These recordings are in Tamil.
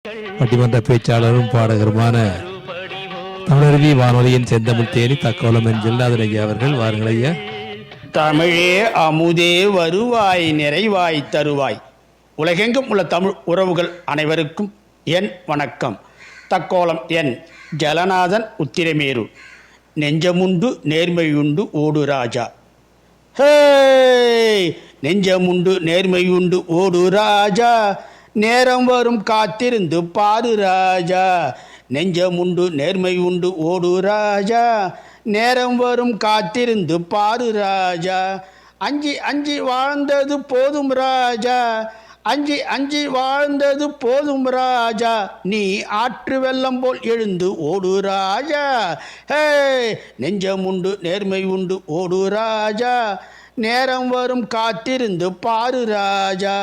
பட்டிமன்ற பேச்சாளரும் பாடகருமான தமிழருவி வானொலியின் செந்தமிழ் தேனி தக்கோலம் ஜெல்லாதன் ஐயா அவர்கள் வாருங்கள் ஐயா. தமிழே அமுதே வருவாய் நிறைவாய் தருவாய். உலகெங்கும் உள்ள தமிழ் உறவுகள் அனைவருக்கும் என் வணக்கம். தக்கோலம் என் ஜலநாதன் உத்திரமேரு. நெஞ்சமுண்டு நேர்மையுண்டு ஓடு ராஜா. ஹே, நெஞ்சமுண்டு நேர்மையுண்டு ஓடு ராஜா, நேரம் வரும் காத்திருந்து பாரு ராஜா. நெஞ்சமுண்டு நேர்மை உண்டு ஓடு ராஜா, நேரம் வரும் காத்திருந்து பாரு ராஜா. அஞ்சி அஞ்சி வாழ்ந்தது போதும் ராஜா, அஞ்சி அஞ்சி வாழ்ந்தது போதும் ராஜா, நீ ஆற்று வெள்ளம் போல் எழுந்து ஓடு ராஜா. ஹே, நெஞ்சமுண்டு நேர்மை உண்டு ஓடு ராஜா, நேரம் வரும் காத்திருந்து பாரு ராஜா.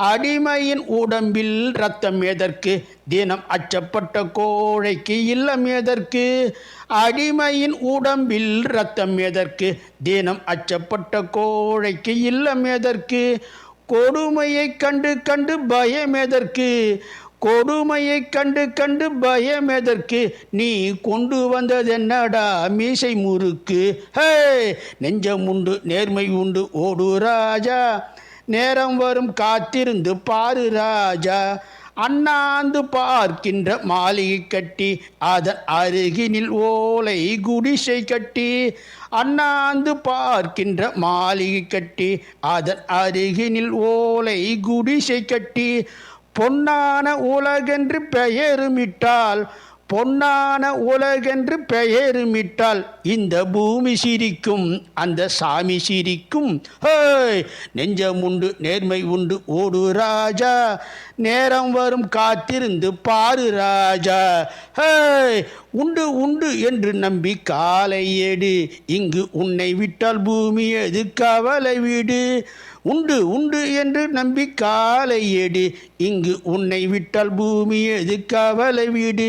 அடிமையின் உடம்பில் ரத்தம் எதற்கு, தினம் அச்சப்பட்ட கோழைக்கு இல்லம் எதற்கு. அடிமையின் உடம்பில் ரத்தம் எதற்கு, தினம் அச்சப்பட்ட கோழைக்கு இல்லம் எதற்கு. கொடுமையை கண்டு கண்டு பயம் எதற்கு, கொடுமையை கண்டு கண்டு பயம் எதற்கு, நீ கொண்டு வந்ததென்னடா மீசை முறுக்கு. ஹே, நெஞ்சம் உண்டு நேர்மை உண்டு ஓடு ராஜா, நேரம் வரும் காத்திருந்து பாரு ராஜா. அண்ணாந்து பார்க்கின்ற மாளிகை கட்டி, அதன் அருகினில் ஓலை குடிசை கட்டி. அண்ணாந்து பார்க்கின்ற மாளிகை கட்டி, அதன் அருகினில் ஓலை குடிசை கட்டி. பொன்னான உலகென்று பெயருமிட்டால், பொன்னான உலகென்று பெயருமிட்டால், இந்த பூமி சிரிக்கும் அந்த சாமி சிரிக்கும். ஹே, நெஞ்சமுண்டு நேர்மை உண்டு ஓடு ராஜா, நேரம் வரும் காத்திருந்து பாரு ராஜா. ஹே, உண்டு உண்டு என்று நம்பி காலை ஏடு, இங்கு உன்னை விட்டால் பூமி எது கவலை வீடு. உண்டு உண்டு என்று நம்பி காலை ஏடு, இங்கு உன்னை விட்டால் பூமி எது கவலை வீடு.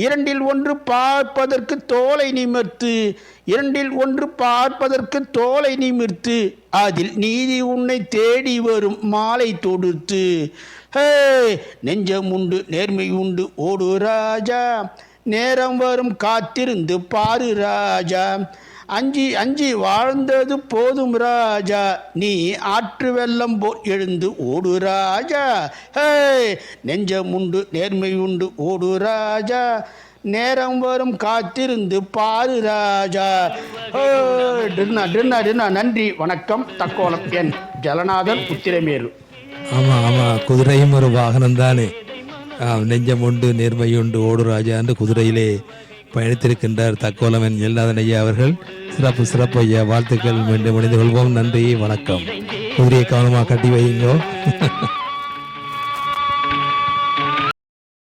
இரண்டில் ஒன்று பார்ப்பதற்கு தோலை நிமிர்த்து, இரண்டில் ஒன்று பார்ப்பதற்கு தோலை நிமிர்த்து, அதில் நீதி உன்னை தேடி வரும் மாலை தொடுத்து. ஹே, நெஞ்சம் உண்டு நேர்மை உண்டு ஓடு ராஜா, நேரம் வரும் காத்திருந்து பாரு ராஜா. அஞ்சி அஞ்சி வாழ்ந்தது போதும் ராஜா, நீ ஆற்று வெள்ளம் போல் எழுந்து ஓடு ராஜா. ஹே, நெஞ்சம் உண்டு நேர்மை உண்டு ஓடு ராஜா, நேரம் வரும் காத்திருந்து பாரு ராஜா. நன்றி வணக்கம். தக்கோலம் என் ஜலநாதன் உத்திரமேரு. ஆமாம் ஆமாம், குதிரையும் ஒரு வாகனம் தானே. நெஞ்சம் உண்டு நேர்மை உண்டு ஓடு ராஜா என்று குதிரையிலே பயணித்திருக்கின்றார் தக்கோலம் என் ஜெல்லாதன் ஐயா அவர்கள். சிறப்பு சிறப்பு ஐயா, வாழ்த்துக்கள். மீண்டும் இணைந்து கொள்வோம். நன்றி வணக்கம். குதிரையை கவனமாக கட்டி வையுங்கோ.